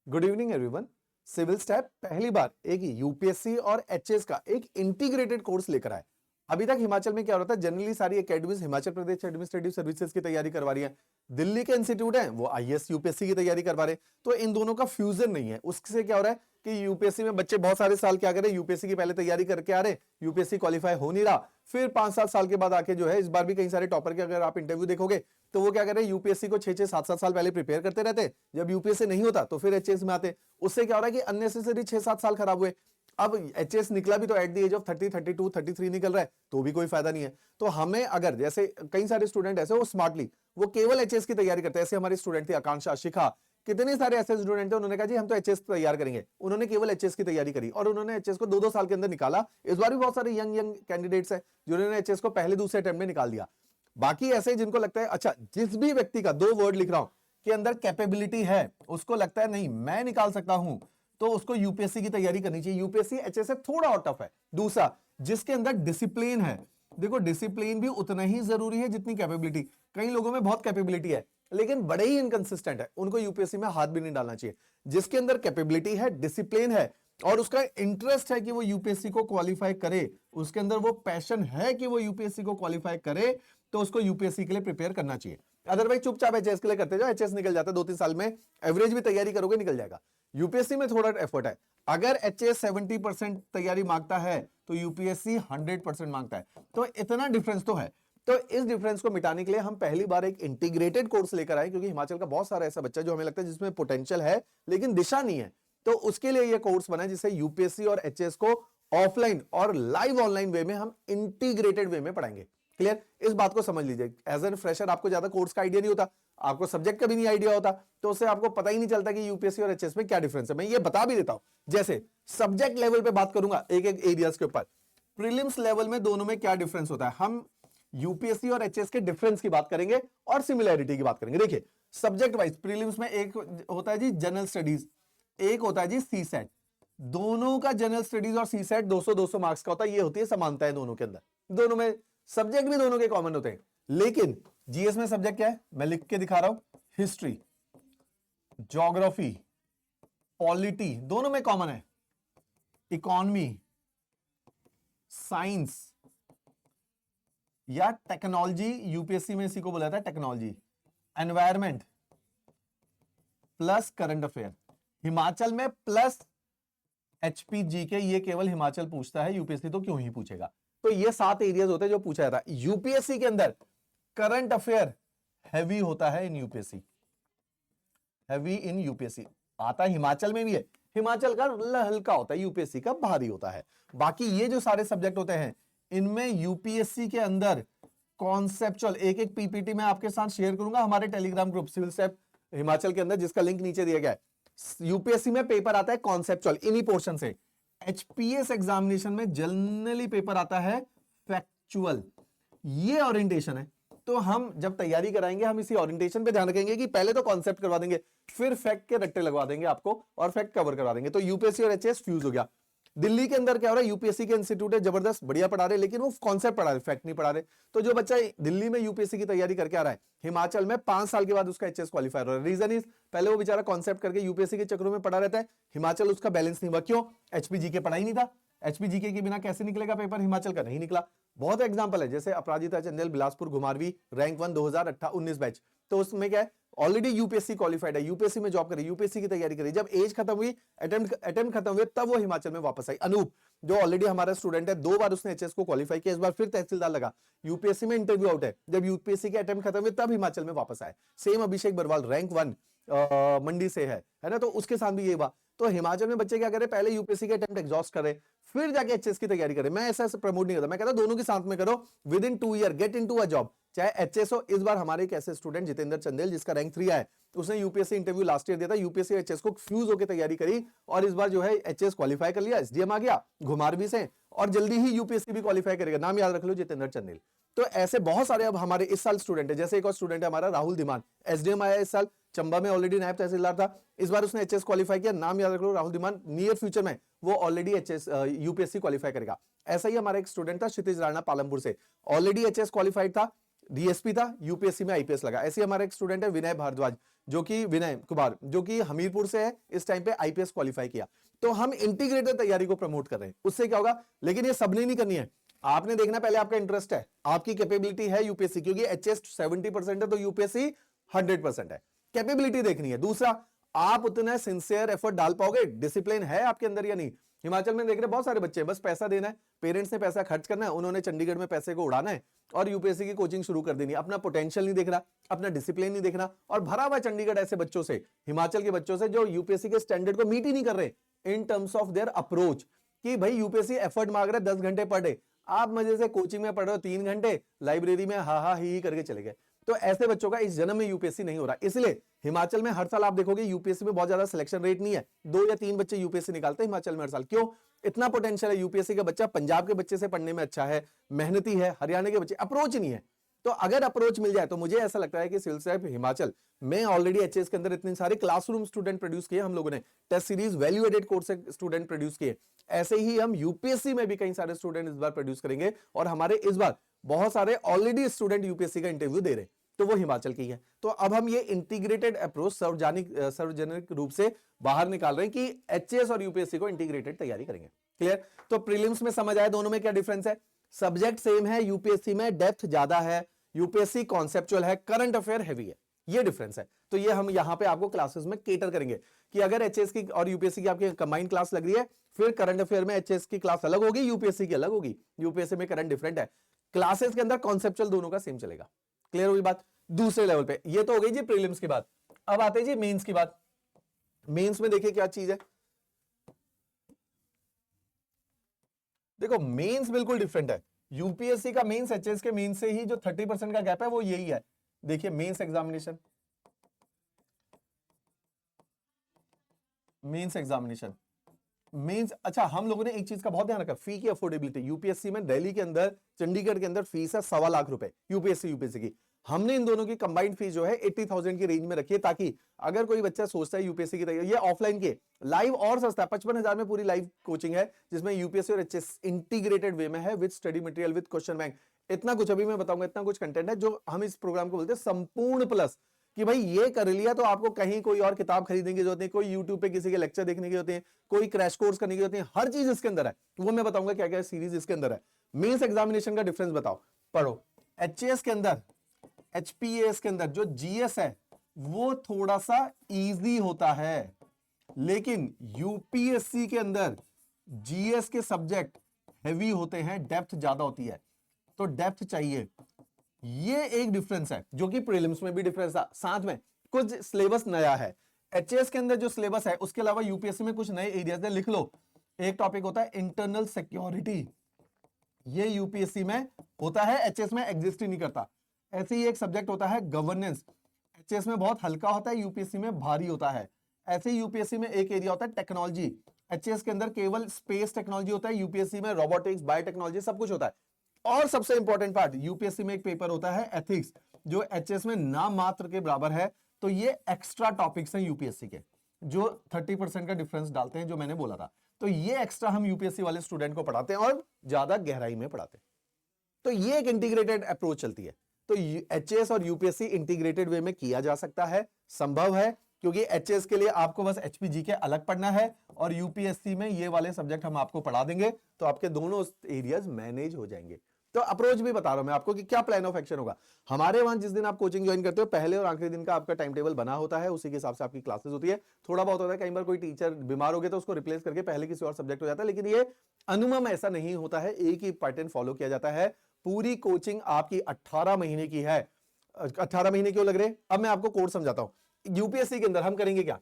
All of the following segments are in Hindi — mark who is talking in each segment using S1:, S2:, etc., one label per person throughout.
S1: Good evening everyone. Civil step पहली बार एक यूपीएससी और एचएस का एक इंटीग्रेटेड कोर्स लेकर आए। अभी तक हिमाचल में क्या हो रहा था, जनरली सारी academies Himachal Pradesh administrative services की तैयारी करवा रही है, दिल्ली के इंस्टीट्यूट है वो आईएएस यूपीएससी की तैयारी करवा रहे। तो इन दोनों का फ्यूजन नहीं है। उससे क्या हो रहा है कि यूपीएससी में बच्चे बहुत सारे साल क्या करें, यूपीएससी की पहले तैयारी करके आ रहे, यूपीएससी क्वालिफाई हो नहीं रहा, फिर 5-7 साल के बाद आके जो है, इस बार भी कई सारे टॉपर के अगर आप इंटरव्यू देखोगे तो वो क्या कर रहे हैं, यूपीएससी को 6-6, 7-7 साल पहले प्रिपेयर करते रहते, जब यूपीएससी नहीं होता तो फिर एचएस में आते। उससे क्या हो रहा है कि अननेसेसरी 6-7 साल खराब हुए। अब एचएस निकला भी तो एट द एज ऑफ 30, 32, 33 निकल रहा है, तो भी कोई फायदा नहीं है। तो हमें अगर जैसे कई सारे स्टूडेंट ऐसे वो स्मार्टली वो केवल एचएस की तैयारी करते हैं। ऐसे हमारी स्टूडेंट थी आकांक्षा, शिखा, कितने सारे ऐसे स्टूडेंट थे, उन्होंने कहा जी हम तो एचएस तैयार करेंगे, उन्होंने केवल एचएस की तैयारी करी और उन्होंने एचएस को 2-2 साल के अंदर निकाला। इस बार भी बहुत सारे यंग कैंडिडेट्स हैं जिन्होंने एचएस को पहले दूसरे अटेम्प्ट में निकाल दिया। बाकी ऐसे जिनको लगता है अच्छा जिस भी व्यक्ति का 2 वर्ड लिख रहा हूं के अंदर कैपेबिलिटी है, उसको लगता है नहीं मैं निकाल सकता हूं, तो उसको यूपीएससी की तैयारी करनी चाहिए। यूपीएससी एचएस से थोड़ा और टफ है। दूसरा, जिसके अंदर डिसिप्लिन है, देखो डिसिप्लिन भी उतना ही जरूरी है जितनी कैपेबिलिटी। कई लोगों में बहुत कैपेबिलिटी है लेकिन बड़े ही इनकंसिस्टेंट है, उनको यूपीएससी में हाथ भी नहीं डालना चाहिए। जिसके अंदर कैपेबिलिटी है, डिसिप्लिन है और उसका इंटरेस्ट है कि वो यूपीएससी को क्वालिफाई करे, उसके अंदर वो पैशन है कि वो यूपीएससी को क्वालिफाई करे, तो उसको यूपीएससी के लिए प्रिपेयर करना चाहिए। अदरवाइज चुपचाप एचएस के लिए करते जाओ, एचएस निकल जाता है 2-3 साल में, एवरेज भी तैयारी करोगे निकल जाएगा। यूपीएससी में थोड़ा एफर्ट है। अगर एचएस 70% तैयारी मांगता है तो यूपीएससी 100% मांगता है, तो इतना डिफरेंस तो है। तो इस डिफरेंस को मिटाने के लिए हम पहली बार एक इंटीग्रेटेड कोर्स लेकर आए, क्योंकि हिमाचल का बहुत सारा ऐसा बच्चा जो हमें लगता है जिसमें पोटेंशियल है लेकिन दिशा नहीं है। तो उसके लिए यह कोर्स बना है जिसे यूपीएससी और एचएस को ऑफलाइन और लाइव ऑनलाइन वे में हम इंटीग्रेटेड वे में पढ़ाएंगे। क्लियर? इस बात को समझ लीजिए। एज एन फ्रेशर आपको ज्यादा कोर्स का आइडिया नहीं होता, आपको सब्जेक्ट का भी नहीं आइडिया होता, तो उससे आपको पता ही नहीं चलता कि यूपीएससी और एचएस में क्या डिफरेंस है। मैं ये बता भी देता हूं, जैसे सब्जेक्ट लेवल पे बात करूंगा एक एक एरियाज के ऊपर, प्रीलिम्स लेवल में दोनों में क्या डिफरेंस होता है, हम यूपीएससी और एचएस के डिफरेंस की बात करेंगे और सिमिलैरिटी की बात करेंगे। देखिए सब्जेक्ट वाइज प्रीलिम्स में एक होता है जी जनरल स्टडीज, एक होता है जी सी सेट। दोनों का जनरल स्टडीज और सी सेट 200-200 मार्क्स का होता है। ये होती है समानता है दोनों के अंदर, दोनों में सब्जेक्ट भी दोनों के कॉमन होते हैं। लेकिन जीएस में सब्जेक्ट क्या है, मैं लिख के दिखा रहा हूं, हिस्ट्री, ज्योग्राफी, पॉलिटी दोनों में कॉमन है, इकोनॉमी, साइंस या टेक्नोलॉजी, यूपीएससी में इसी को बोला जाता है technology, environment plus current affair. Himachal में प्लस एचपीजी के, ये केवल हिमाचल पूछता है, यूपीएससी तो क्यों ही पूछेगा। तो ये 7 एरियाज होते हैं जो पूछा जाता है। यूपीएससी के अंदर करंट अफेयर हैवी होता है इन यूपीएससी, हैवी इन यूपीएससी आता है, हिमाचल में भी है, हिमाचल का हल्का होता है, यूपीएससी का भारी होता है। बाकी ये जो सारे सब्जेक्ट होते हैं इनमें यूपीएससी के अंदर कॉन्सेप्चुअल, एक एक पीपीटी में आपके साथ शेयर करूंगा हमारे Telegram group civil step Himachal के अंदर, जिसका लिंक नीचे दिया गया है। यूपीएससी में पेपर आता है कॉन्सेप्चुअल इन्हीं पोर्शन से। एचपीएस एग्जामिनेशन में जनरली पेपर आता है फैक्चुअल, ये ओरिएंटेशन है। तो हम जब तैयारी कराएंगे हम इसी ओरिएंटेशन पे ध्यान रखेंगे कि पहले तो कॉन्सेप्ट करवा देंगे, फिर फैक्ट के रट्टे लगवा देंगे आपको और फैक्ट कवर करवा देंगे। तो यूपीएससी और एचएस फ्यूज हो गया। दिल्ली के अंदर क्या हो रहा है, यूपीएससी के इंस्टीट्यूट है जबरदस्त बढ़िया पढ़ा रहे, लेकिन वो कॉन्सेप्ट पढ़ा रहे, फैक्ट नहीं पढ़ा रहे। तो जो बच्चा दिल्ली में यूपीएससी की तैयारी करके आ रहा है, हिमाचल में 5 साल के बाद उसका एचएस क्वालिफायर हो रहा है। रीजन इज पहले वो बेचारा कॉन्सेप्ट करके यूपीएससी के चक्रों में पढ़ा रहता है, हिमाचल उसका बैलेंस नहीं हुआ। क्यों? एचपीजी के पढ़ाई नहीं था। एचपीजी के बिना कैसे निकलेगा पेपर, हिमाचल का नहीं निकला। बहुत एग्जांपल है, जैसे अपराजिता चंदेल बिलासपुर घुमारवी रैंक 1 2018-19 बैच, तो उसमें क्या है ऑलरेडी यूपीएससी क्वालिफाइड है, यूपीएससी में जॉब करी, यूपीएससी की तैयारी करी, जब एज खत्म हुई, अटेम्प्ट खत्म हुए, तब वो हिमाचल में वापस आई। अनूप जो ऑलरेडी हमारा स्टूडेंट है, 2 बार उसने एचएस को क्वालिफाई किया, इस बार फिर तहसीलदार लगा, यूपीएससी में इंटरव्यू आउट है, जब यूपीएससी के अटेम्प्ट खत्म हुए तब हिमाचल में वापस आए। सेम अभिषेक बरवाल रैंक 1 मंडी से है ना, तो उसके साथ भी ये हुआ। तो हिमाचल में बच्चे क्या करें, पहले यूपीएससी के अटेम्प्ट एग्जॉस्ट करें, फिर जाके एचएस की तैयारी करें। मैं ऐसा प्रमोट नहीं करता, मैं कहता दोनों के साथ में करो, with in 2 year get into a job, चाहे एचएस हो। इस बार हमारे एक ऐसे स्टूडेंट जितेंद्र चंदेल जिसका रैंक 3 आया, उसने यूपीएससी इंटरव्यू लास्ट ईयर दिया था, यूपीएससी एचएस को फ्यूज होकर तैयारी करी और इस बार जो है एचएस क्वालिफाई कर लिया, एसडीएम आ गया घुमारवी से, और जल्दी ही यूपीएससी भी क्वालिफाई करेगा। नाम याद रख लो, जितेंद्र चंदेल। तो ऐसे बहुत सारे अब हमारे इस साल स्टूडेंट है, जैसे एक और स्टूडेंट है हमारा राहुल धीमान, एसडीएम आया इस साल, चंबा में ऑलरेडी नायब तहसीलदार था, इस बार उसने एचएस क्वालिफाई किया। नाम याद रख लो राहुल धीमान, नियर फ्यूचर में वो ऑलरेडी एचएस यूपीएससी क्वालिफाई करेगा। ऐसा ही हमारा एक स्टूडेंट था क्षितिज राणा पालमपुर से, ऑलरेडी एचएस क्वालिफाइड था, डीएसपी था, यूपीएससी में आईपीएस लगा। ऐसे हमारा एक स्टूडेंट है विनय भारद्वाज, जो कि विनय कुमार, जो कि हमीरपुर से है, इस टाइम पे आईपीएस क्वालिफाई किया। तो हम इंटीग्रेटेड तैयारी को प्रमोट कर रहे हैं, उससे क्या होगा, लेकिन ये सबने नहीं करनी है। आपने देखना पहले आपका इंटरेस्ट है, आपकी कैपेबिलिटी है यूपीएससी, क्योंकि एचएस 70% है तो यूपीएससी 100% है, कैपेबिलिटी देखनी है। दूसरा, आप उतना सिंसियर एफर्ट डाल पाओगे, डिसिप्लिन है आपके अंदर या नहीं। हिमाचल में देख रहे बहुत सारे बच्चे, बस पैसा देना है, पेरेंट्स ने पैसा खर्च करना है, उन्होंने चंडीगढ़ में पैसे को उड़ाना है और यूपीएससी की कोचिंग शुरू कर देनी है। अपना पोटेंशियल नहीं देखना, अपना डिसिप्लिन नहीं देखना, और भरा हुआ चंडीगढ़ ऐसे बच्चों से, हिमाचल के बच्चों से जो यूपीएससी के स्टैंडर्ड को मीट ही नहीं कर रहे in terms of their approach, कि भाई यूपीएससी एफर्ट मांग रहा है 10 घंटे पर डे, आप मजे से कोचिंग में पढ़ रहे हो 3 घंटे, लाइब्रेरी में हा हा ही करके चले गए। तो ऐसे बच्चों का इस जन्म में यूपीएससी नहीं हो रहा। इसलिए हिमाचल में हर साल आप देखोगे यूपीएससी में बहुत ज्यादा सिलेक्शन रेट नहीं है, 2 या 3 बच्चे यूपीएससी निकालते हैं हिमाचल में हर साल। क्यों? इतना पोटेंशियल है यूपीएससी का बच्चा, पंजाब के बच्चे से पढ़ने में अच्छा है, मेहनती है, हरियाणा के बच्चे, अप्रोच नहीं है। तो अगर अप्रोच मिल जाए तो मुझे ऐसा लगता है कि सिविल सर्विस हिमाचल में ऑलरेडी एचएस के अंदर इतने सारे क्लासरूम स्टूडेंट प्रोड्यूस किए हम लोगों ने, test series value added course student produce किए, ऐसे ही हम यूपीएससी में भी कई सारे स्टूडेंट इस बार प्रोड्यूस करेंगे। और हमारे इस बार बहुत सारे ऑलरेडी स्टूडेंट यूपीएससी का इंटरव्यू दे रहे, तो वो हिमाचल की है। तो अब हम ये इंटीग्रेटेड अप्रोच सार्वजनिक रूप से बाहर निकाल रहे हैं कि एचएस और यूपीएससी को इंटीग्रेटेड तैयारी करेंगे। क्लियर? तो प्रीलिम्स में समझ आया दोनों में क्या डिफरेंस है। सब्जेक्ट सेम है, यूपीएससी में डेप्थ ज्यादा है, यूपीएससी कॉन्सेप्चुअल है, करंट अफेयर हैवी है, ये डिफरेंस है। तो ये हम यहां पे आपको क्लासेस में केटर करेंगे कि अगर एचएस की और यूपीएससी की आपकी कंबाइंड क्लास लग रही है, फिर करंट अफेयर में एचएस की क्लास अलग होगी, यूपीएससी की अलग होगी, यूपीएससी में करंट डिफरेंट है, क्लासेस के अंदर कॉन्सेप्चुअल दोनों का सेम चलेगा। क्लियर हुई बात? दूसरे लेवल पे ये तो हो गई जी प्रीलिम्स की बात। अब आते हैं जी मेंस की बात। मेंस में देखिए क्या चीज है, देखो मेंस बिल्कुल डिफरेंट है। यूपीएससी का मेंस एचएस के मेंस से ही जो 30% का गैप है वो यही है। देखिए मेंस एग्जामिनेशन, मेंस, अच्छा हम लोगों ने एक चीज का बहुत ध्यान रखा, फी की अफोर्डेबिलिटी। यूपीएससी में दिल्ली के अंदर, चंडीगढ़ के अंदर फीस है 1.25 लाख रुपए यूपीएससी की। हमने इन दोनों की कंबाइंड फीस जो है 80,000 की रेंज में रखी है, ताकि अगर कोई बच्चा सोचता है यूपीएससी की तैयारी, ये ऑफलाइन के लाइव और सस्ता है, 55,000 में पूरी लाइव कोचिंग है, जिसमें यूपीएससी और एचएस इंटीग्रेटेड वे में है, with study material, with question bank. इतना कुछ अभी मैं बताऊंगा, इतना कुछ कंटेंट है जो हम इस प्रोग्राम को बोलते हैं संपूर्ण प्लस, कि भाई ये कर लिया तो आपको कहीं कोई और किताब खरीदने की जरूरत नहीं, कोई यूट्यूब पे किसी के लेक्चर देखने की जरूरत नहीं, कोई क्रैश कोर्स करने की जरूरत नहीं, हर चीज इसके अंदर है। वो मैं बताऊंगा क्या क्या सीरीज इसके अंदर है। मेंस एग्जामिनेशन का डिफरेंस बताओ, पढ़ो। एचएस के अंदर, एचपीएस के अंदर जो जीएस है वो थोड़ा सा इजी होता है, लेकिन यूपीएससी के अंदर जीएस के सब्जेक्ट हैवी होते हैं, डेप्थ ज्यादा होती है, तो डेप्थ चाहिए। ये एक डिफरेंस है जो कि प्रीलिम्स में भी डिफरेंस था। साथ में कुछ सिलेबस नया है एचएस के अंदर, जो सिलेबस है उसके अलावा यूपीएससी में कुछ नए एरियाज है। लिख लो, एक टॉपिक होता है इंटरनल सिक्योरिटी, ये यूपीएससी में होता है, एचएस में एग्जिस्ट ही नहीं करता। ऐसे ही एक सब्जेक्ट होता है गवर्नेंस, एचएस में बहुत हल्का होता है, यूपीएससी में भारी होता है। ऐसे ही यूपीएससी में एक एरिया होता है टेक्नोलॉजी, एचएस के अंदर केवल स्पेस टेक्नोलॉजी होता है, यूपीएससी में रोबोटिक्स, बायोटेक्नोलॉजी सब कुछ होता है। और सबसे इंपॉर्टेंट पार्ट, यूपीएससी में एक पेपर होता है एथिक्स, जो एचएस में नाम मात्र के बराबर है। तो ये एक्स्ट्रा टॉपिक्स हैं यूपीएससी के, जो 30% का डिफरेंस डालते हैं, जो मैंने बोला था। तो ये एक्स्ट्रा हम यूपीएससी वाले स्टूडेंट को पढ़ाते हैं और ज्यादा गहराई में पढ़ाते हैं। तो ये एक इंटीग्रेटेड अप्रोच चलती है। तो एचएस और यूपीएससी इंटीग्रेटेड वे में किया जा सकता है, संभव है, क्योंकि एचएस के लिए आपको बस एचपीजी के अलग पढ़ना है, और यूपीएससी में ये वाले सब्जेक्ट हम आपको पढ़ा देंगे, तो आपके दोनों एरियाज मैनेज हो जाएंगे। तो अप्रोच भी बता रहा हूं मैं आपको कि क्या प्लान ऑफ एक्शन होगा। हमारे वहां जिस दिन आप कोचिंग ज्वाइन करते हो, पहले और आखिरी दिन का आपका टाइम टेबल बना होता है, उसी के हिसाब से आपकी क्लासेस होती है। थोड़ा बहुत होता है, कई बार कोई टीचर बीमार हो गया तो उसको रिप्लेस करके पहले किसी और सब्जेक्ट हो जाता है, लेकिन ये अनुमम ऐसा नहीं होता है, एक ही पैटर्न फॉलो किया जाता है। पूरी कोचिंग आपकी 18 महीने की है। 18 महीने क्यों लग रहे? अब मैं आपको कोर्स समझाता हूं। यूपीएससी के अंदर हम करेंगे क्या,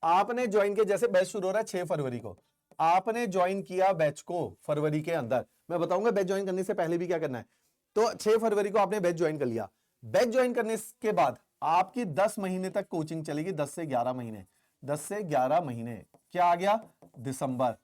S1: आपने ज्वाइन किया, जैसे बैच शुरू हो रहा है 6 फरवरी को, आपने ज्वाइन किया बैच को फरवरी के अंदर, मैं बताऊंगा बैच ज्वाइन करने से पहले भी क्या करना है। तो 6 फरवरी को आपने बैच ज्वाइन कर लिया, बैच ज्वाइन करने के बाद आपकी 10 महीने तक कोचिंग चलेगी, 10 से 11 महीने, 10 से 11 महीने, क्या आ गया दिसंबर।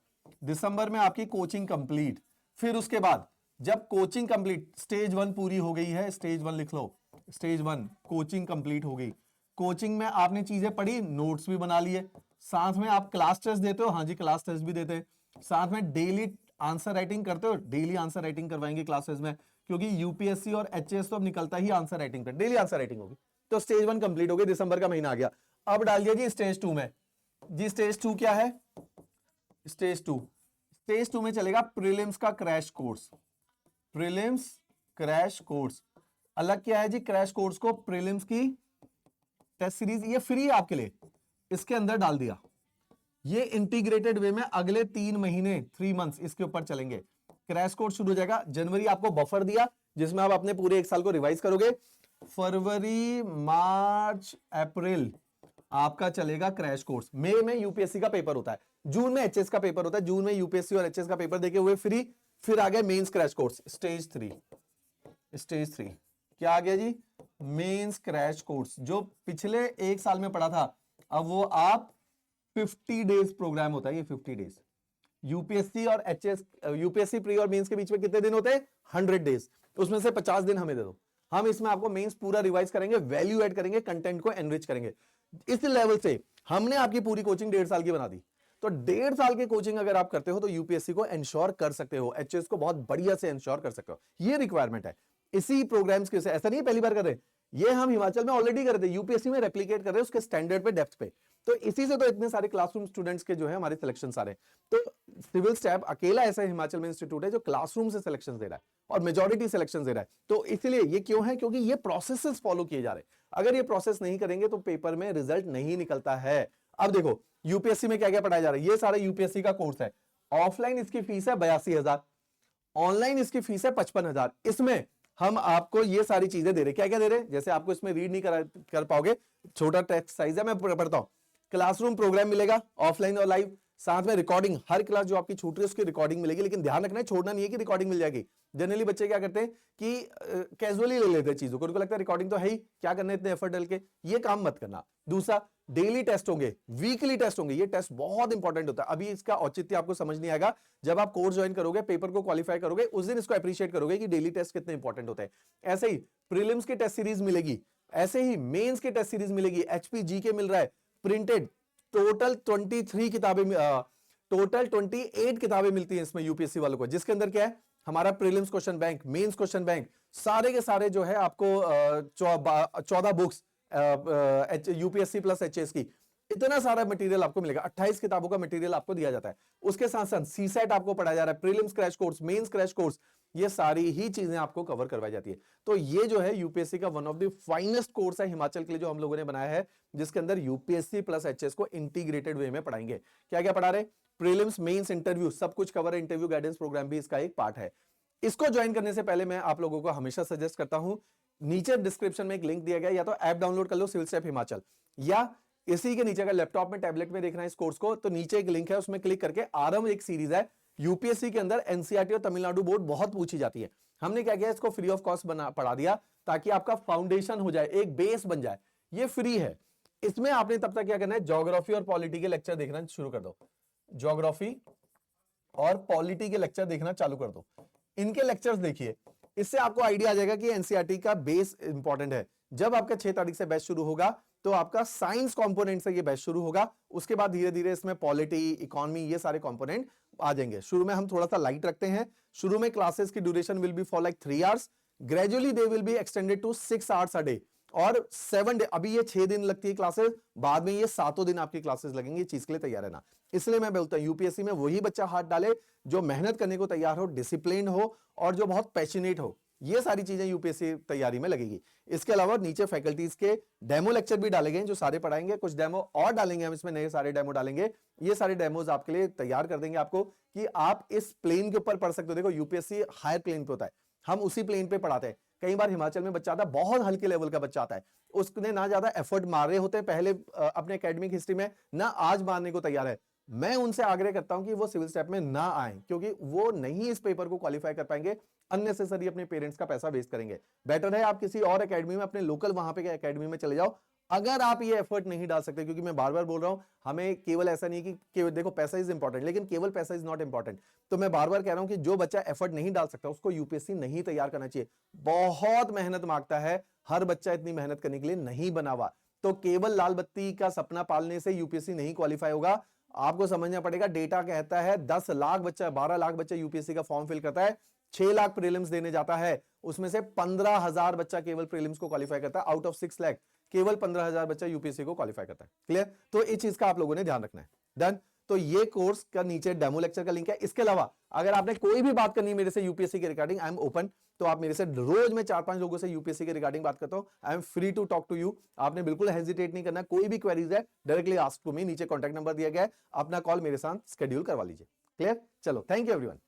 S1: दिसंबर में आपकी कोचिंग कंप्लीट। फिर उसके बाद जब कोचिंग कंप्लीट, स्टेज 1 पूरी हो गई है, स्टेज 1 लिख लो, स्टेज 1 कोचिंग कंप्लीट हो गई। कोचिंग में आपने चीजें पढ़ी, नोट्स भी बना लिए, साथ में आप क्लास टेस्ट देते हो, हाँ जी क्लास टेस्ट भी देते हैं, साथ में डेली आंसर राइटिंग करते हो, डेली आंसर राइटिंग करवाएंगे क्लासेस में, क्योंकि यूपीएससी और एचएएस तो अब निकलता ही आंसर राइटिंग पे, डेली आंसर राइटिंग होगी। तो स्टेज 1 कंप्लीट हो गई, दिसंबर का महीना आ गया। अब डाल दिया जी स्टेज 2 में। जी स्टेज 2 क्या है? स्टेज 2 में चलेगा प्रीलिम्स का crash course. Prelims crash course अलग क्या है जी? क्रैश कोर्स को प्रीलिम्स की टेस्ट सीरीज, ये फ्री है आपके लिए, इसके अंदर डाल दिया। ये इंटीग्रेटेड वे में अगले 3 महीने 3 मंथ्स इसके ऊपर चलेंगे। क्रैश कोर्स शुरू हो जाएगा जनवरी, आपको बफर दिया जिसमें आप अपने पूरे 1 साल को रिवाइज करोगे। फरवरी मार्च अप्रैल आपका चलेगा क्रैश कोर्स। मई में यूपीएससी का पेपर होता है, जून में एचएस का पेपर होता है, जून में यूपीएससी और एचएस का पेपर देके हुए फ्री। फिर आ गया mains crash course stage 3। Stage 3 क्या आ गया जी? मेंस क्रैश कोर्स, जो पिछले 1 साल में पढ़ा था अब वो आप 50 डेज प्रोग्राम होता है। ये 50 डेज यूपीएससी और एचएस, यूपीएससी प्री और मेंस के बीच में कितने दिन होते हैं? 100 डेज। उसमें से 50 दिन हमें दे दो, हम इसमें आपको मेंस पूरा रिवाइज करेंगे, वैल्यू ऐड करेंगे, कंटेंट को एनरिच करेंगे। इस लेवल से हमने आपकी पूरी कोचिंग 1.5 साल की बना दी। तो 1.5 साल की कोचिंग अगर आप करते हो तो यूपीएससी को इंश्योर कर सकते हो, एचएस को बहुत बढ़िया से इंश्योर कर सकते हो। ये रिक्वायरमेंट है इसी प्रोग्राम्स के। ऐसा नहीं पहली बार कर रहे, ये हम हिमाचल में ऑलरेडी कर रहे थे, यूपीएससी में रेप्लिकेट कर रहे हैं उसके स्टैंडर्ड पे, डेप्थ पे। तो इसी से तो इतने सारे क्लासरूम स्टूडेंट्स के जो है हमारे सिलेक्शन सारे। तो सिविल स्टैप अकेला ऐसा हिमाचल में इंस्टीट्यूट है जो क्लासरूम से सिलेक्शन दे रहा है और मेजॉरिटी सिलेक्शन दे रहा है। तो इसीलिए ये क्यों है? क्योंकि ये प्रोसेसेस फॉलो किए जा रहे हैं। अगर ये प्रोसेस नहीं करेंगे तो पेपर में रिजल्ट नहीं निकलता है। अब देखो यूपीएससी में क्या क्या पढ़ाया जा रहा है, ये सारा यूपीएससी का कोर्स है। ऑफलाइन इसकी फीस है 82,000, ऑनलाइन इसकी फीस है 55,000। इसमें हम आपको ये सारी चीजें दे रहे हैं। क्या क्या दे रहे हैं? जैसे आपको इसमें रीड नहीं कर पाओगे, छोटा टेक्स्ट साइज है, मैं पढ़ता हूं। क्लासरूम प्रोग्राम मिलेगा ऑफलाइन और लाइव, साथ में रिकॉर्डिंग, हर क्लास जो आपकी छूट रही है उसकी रिकॉर्डिंग मिलेगी। लेकिन ध्यान रखना है, छोड़ना नहीं है कि रिकॉर्डिंग मिल जाएगी। जनरली बच्चे क्या करते हैं कि कैजुअली ले लेते हैं चीजों को, उनको लगता है रिकॉर्डिंग तो है ही, क्या करना है इतने एफर्ट डाल के, ये काम मत करना। दूसरा, डेली टेस्ट होंगे, वीकली टेस्ट होंगे। ये टेस्ट बहुत इंपॉर्टेंट होता है। अभी इसका औचित्य आपको समझ नहीं आएगा, जब आप कोर्स ज्वाइन करोगे, पेपर को क्वालिफाई करोगे, उस दिन इसको अप्रिशिएट करोगे कि डेली टेस्ट कितने इंपॉर्टेंट होते हैं। ऐसे ही प्रीलिम्स की टेस्ट सीरीज मिलेगी, ऐसे ही मेंस की टेस्ट सीरीज मिलेगी। एचपीजी के मिल रहा है प्रिंटेड, टोटल 23 किताबें, टोटल 28 किताबें मिलती हैं इसमें यूपीएससी वालों को, जिसके अंदर क्या है? हमारा prelims question bank, mains question bank, सारे के सारे जो है आपको 14 बुक्स यूपीएससी प्लस एचएस की, इतना सारा मटेरियल आपको मिलेगा। 28 किताबों का मटेरियल आपको दिया जाता है। उसके साथ साथ सीसेट आपको पढ़ाया जा रहा है, prelims crash course, mains crash course, ये सारी ही चीजें आपको कवर करवाई जाती है। तो ये जो है यूपीएससी का one of the finest course है हिमाचल के लिए जो हम लोगों ने बनाया है, जिसके अंदर यूपीएससी प्लस एचएस को इंटीग्रेटेड वे में पढ़ाएंगे। क्या क्या पढ़ा रहे? प्रीलिम्स, मेंस, इंटरव्यू, सब कुछ कवर है। इंटरव्यू गाइडेंस प्रोग्राम भी इसका एक पार्ट है। इसको ज्वाइन करने से पहले मैं आप लोगों को हमेशा सजेस्ट करता हूं, नीचे डिस्क्रिप्शन में एक लिंक दिया गया, या तो ऐप डाउनलोड कर लो सिविल स्टेप हिमाचल, या इसी के नीचे अगर लैपटॉप में, टैबलेट में देखना है इस कोर्स को, तो नीचे एक लिंक है, उसमें क्लिक करके आरंभ एक सीरीज है यूपीएससी के अंदर। एनसीईआरटी और तमिलनाडु बोर्ड बहुत पूछी जाती है। हमने क्या किया, इसको फ्री ऑफ कॉस्ट पढ़ा दिया ताकि आपका फाउंडेशन हो जाए, एक बेस बन जाए। ये फ्री है। इसमें आपने तब तक क्या करना है, ज्योग्राफी और पॉलिटी के लेक्चर देखना शुरू कर दो। ज्योग्राफी और पॉलिटी के लेक्चर देखना चालू कर दो। इनके लेक्चर्स देखिए, इससे आपको आइडिया आ जाएगा कि एनसीईआरटी का बेस इंपॉर्टेंट है। जब आपका 6 तारीख से बैच शुरू होगा तो आपका साइंस कंपोनेंट से ये बैच शुरू होगा। उसके बाद धीरे धीरे इसमें पॉलिटी, इकोनॉमी, ये सारे कंपोनेंट आ जाएंगे। शुरू में हम थोड़ा सा लाइट रखते हैं। शुरू में क्लासेस की duration will be for like 3 hours, gradually they will be extended to 6 hours a day और 7 डे। अभी ये 6 दिन लगती है क्लासेस, बाद में ये 7 दिन आपकी क्लासेस लगेंगी। इस चीज के लिए तैयार रहना। इसलिए मैं बोलता हूं यूपीएससी में वही बच्चा हाथ डाले जो मेहनत करने को तैयार हो, डिसिप्लिन हो और जो बहुत पैशनेट हो। ये सारी चीजें यूपीएससी तैयारी में लगेगी। इसके अलावा नीचे फैकल्टीज के डेमो लेक्चर भी डाले गए जो सारे पढ़ाएंगे। कुछ डेमो और डालेंगे हम इसमें, नए सारे डेमो डालेंगे। ये सारे डेमोज आपके लिए तैयार कर देंगे आपको कि आप इस प्लेन के ऊपर पढ़ सकते हो। देखो यूपीएससी हायर प्लेन पे होता है, हम उसी प्लेन पे पढ़ाते हैं। कई बार हिमाचल में बच्चा आता है, बहुत हल्के लेवल का बच्चा आता है, उसने ना ज्यादा एफर्ट मार रहे होते हैं पहले अपने एकेडमिक हिस्ट्री में, ना आज मारने को तैयार है। मैं उनसे आग्रह करता हूं कि वो सिविल स्टेप में ना आए, क्योंकि वो नहीं इस पेपर को क्वालिफाई कर पाएंगे, अननेसेसरी अपने पेरेंट्स का पैसा वेस्ट करेंगे। बेटर है आप किसी और एकेडमी में, अपने लोकल वहां पे एकेडमी में चले जाओ, अगर आप ये एफर्ट नहीं डाल सकते। क्योंकि मैं बार बार बोल रहा हूं, हमें केवल ऐसा नहीं कि देखो पैसा इज इंपॉर्टेंट, लेकिन केवल पैसा इज नॉट इंपॉर्टेंट। तो मैं बार बार कह रहा हूं कि जो बच्चा एफर्ट नहीं डाल सकता उसको यूपीएससी नहीं तैयार करना चाहिए। बहुत मेहनत मांगता है, हर बच्चा इतनी मेहनत करने के लिए नहीं बना हुआ। तो केवल लाल बत्ती का सपना पालने से यूपीएससी नहीं क्वालिफाई होगा। आपको समझना पड़ेगा, डेटा कहता है 10 लाख बच्चा, 12 लाख बच्चा यूपीएससी का फॉर्म फिल करता है, 6 लाख प्रीलिम्स देने जाता है, उसमें से 15,000 बच्चा केवल प्रीलिम्स को क्वालिफाई करता है। आउट ऑफ 6 लाख केवल 15,000 बच्चा यूपीएससी को क्वालिफाई करता है। क्लियर? तो इस चीज का आप लोगों ने ध्यान रखना है। डन। तो ये कोर्स का नीचे डेमो लेक्चर का लिंक है। इसके अलावा अगर आपने कोई भी बात करनी है मेरे से यूपीएससी के रिगार्डिंग, आई एम ओपन। तो आप मेरे से रोज में 4-5 लोगों से यूपीएससी के रिगार्डिंग बात करता हूं। I am free to talk to you. आपने बिल्कुल हेजिटेट नहीं करना। कोई भी क्वेरीज है डायरेक्टली आस्क टू मी, नीचे कॉन्टैक्ट नंबर दिया गया है, अपना कॉल मेरे साथ शेड्यूल करवा लीजिए। क्लियर? चलो, थैंक यू एवरीवन।